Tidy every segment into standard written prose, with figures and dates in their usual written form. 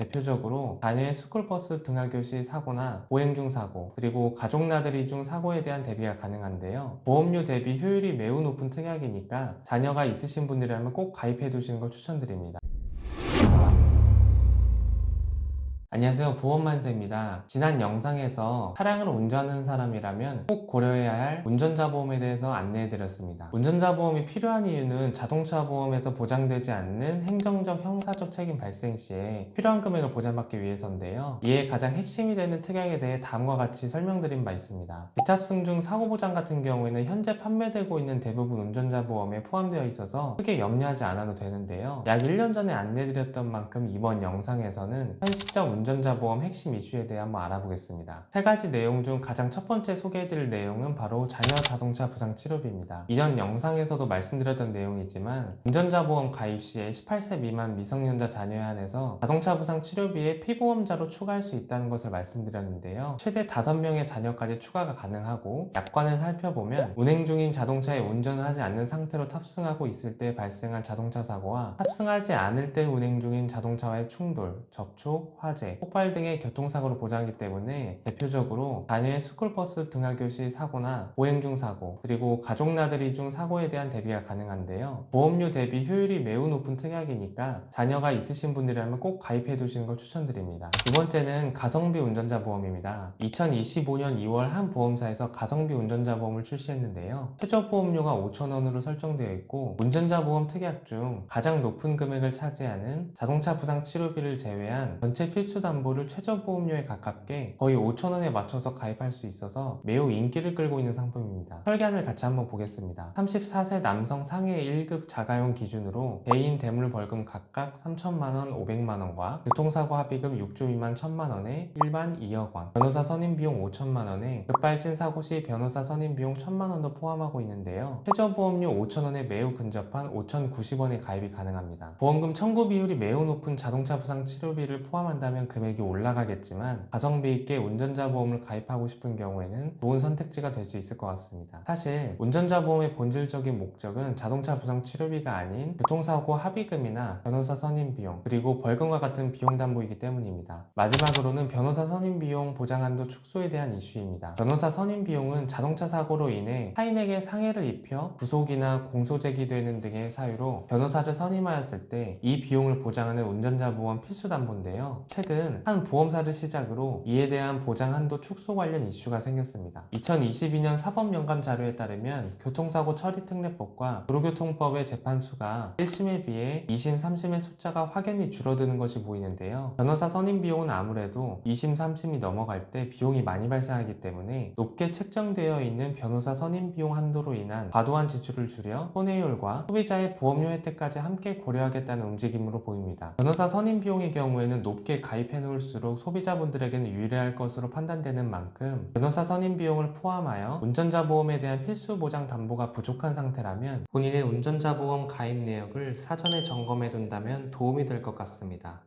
대표적으로 자녀의 스쿨버스 등하교 시 사고나 보행 중 사고, 그리고 가족 나들이 중 사고에 대한 대비가 가능한데요. 보험료 대비 효율이 매우 높은 특약이니까 자녀가 있으신 분들이라면 꼭 가입해 두시는 걸 추천드립니다. 안녕하세요, 보험만세입니다. 지난 영상에서 차량을 운전하는 사람이라면 꼭 고려해야 할 운전자 보험에 대해서 안내해드렸습니다. 운전자 보험이 필요한 이유는 자동차 보험에서 보장되지 않는 행정적, 형사적 책임 발생 시에 필요한 금액을 보장받기 위해서인데요. 이에 가장 핵심이 되는 특약에 대해 다음과 같이 설명드린 바 있습니다. 비탑승 중 사고 보장 같은 경우에는 현재 판매되고 있는 대부분 운전자 보험에 포함되어 있어서 크게 염려하지 않아도 되는데요. 약 1년 전에 안내드렸던 만큼 이번 영상에서는 현 시점 운전자 보험 핵심 이슈에 대해 한번 알아보겠습니다. 세 가지 내용 중 가장 첫 번째 소개해드릴 내용은 바로 자녀 자동차 부상 치료비입니다. 이전 영상에서도 말씀드렸던 내용이지만 운전자 보험 가입 시에 18세 미만 미성년자 자녀에 한해서 자동차 부상 치료비에 피보험자로 추가할 수 있다는 것을 말씀드렸는데요. 최대 5명의 자녀까지 추가가 가능하고 약관을 살펴보면 운행 중인 자동차에 운전을 하지 않는 상태로 탑승하고 있을 때 발생한 자동차 사고와 탑승하지 않을 때 운행 중인 자동차와의 충돌, 접촉, 화재, 폭발 등의 교통사고를 보장하기 때문에 대표적으로 자녀의 스쿨버스 등하교 시 사고나 보행 중 사고, 그리고 가족 나들이 중 사고에 대한 대비가 가능한데요. 보험료 대비 효율이 매우 높은 특약이니까 자녀가 있으신 분들이라면 꼭 가입해 두시는 걸 추천드립니다. 두 번째는 가성비 운전자 보험입니다. 2025년 2월 한 보험사에서 가성비 운전자 보험을 출시했는데요. 최저 보험료가 5,000원으로 설정되어 있고 운전자 보험 특약 중 가장 높은 금액을 차지하는 자동차 부상 치료비를 제외한 전체 필수 담보를 최저 보험료에 가깝게 거의 5,000원에 맞춰서 가입할 수 있어서 매우 인기를 끌고 있는 상품입니다. 설계안을 같이 한번 보겠습니다. 34세 남성 상해 1급 자가용 기준으로 개인 대물 벌금 각각 3천만원, 500만원과 교통사고 합의금 6주 미만 1,000만원에 일반 2억원, 변호사 선임비용 5천만원에 급발진 사고 시 변호사 선임비용 1,000만원도 포함하고 있는데요. 최저 보험료 5,000원에 매우 근접한 5,090원에 가입이 가능합니다. 보험금 청구 비율이 매우 높은 자동차 부상 치료비를 포함한다면 금액이 올라가겠지만 가성비 있게 운전자 보험을 가입하고 싶은 경우에는 좋은 선택지가 될 수 있을 것 같습니다. 사실 운전자 보험의 본질적인 목적은 자동차 부상 치료비가 아닌 교통사고 합의금이나 변호사 선임 비용, 그리고 벌금과 같은 비용 담보이기 때문입니다. 마지막으로는 변호사 선임 비용 보장 한도 축소에 대한 이슈입니다. 변호사 선임 비용은 자동차 사고로 인해 타인에게 상해를 입혀 구속이나 공소 제기되는 등의 사유로 변호사를 선임하였을 때 이 비용을 보장하는 운전자 보험 필수 담보인데요. 최근 한 보험사를 시작으로 이에 대한 보장 한도 축소 관련 이슈가 생겼습니다. 2022년 사법연감 자료에 따르면 교통사고 처리특례법과 도로교통법의 재판수가 1심에 비해 2심, 3심의 숫자가 확연히 줄어드는 것이 보이는데요. 변호사 선임 비용은 아무래도 2심, 3심이 넘어갈 때 비용이 많이 발생하기 때문에 높게 책정되어 있는 변호사 선임 비용 한도로 인한 과도한 지출을 줄여 손해율과 소비자의 보험료 혜택까지 함께 고려하겠다는 움직임으로 보입니다. 변호사 선임 비용의 경우에는 높게 가입해 놓을수록 소비자분들에게는 유리할 것으로 판단되는 만큼 변호사 선임 비용을 포함하여 운전자 보험에 대한 필수 보장 담보가 부족한 상태라면 본인의 운전자 보험 가입 내역을 사전에 점검해 둔다면 도움이 될 것 같습니다.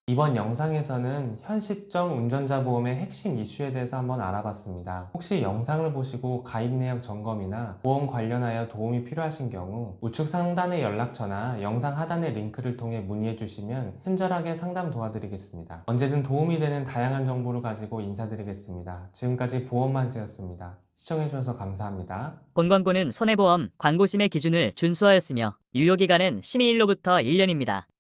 이번 영상에서는 현 시점 운전자 보험의 핵심 이슈에 대해서 한번 알아봤습니다. 혹시 영상을 보시고 가입 내역 점검이나 보험 관련하여 도움이 필요하신 경우 우측 상단의 연락처나 영상 하단의 링크를 통해 문의해 주시면 친절하게 상담 도와드리겠습니다. 언제든 도움이 되는 다양한 정보를 가지고 인사드리겠습니다. 지금까지 보험만세였습니다. 시청해주셔서 감사합니다. 본 광고는 손해보험 광고심의 기준을 준수하였으며 유효기간은 심의일로부터 1년입니다.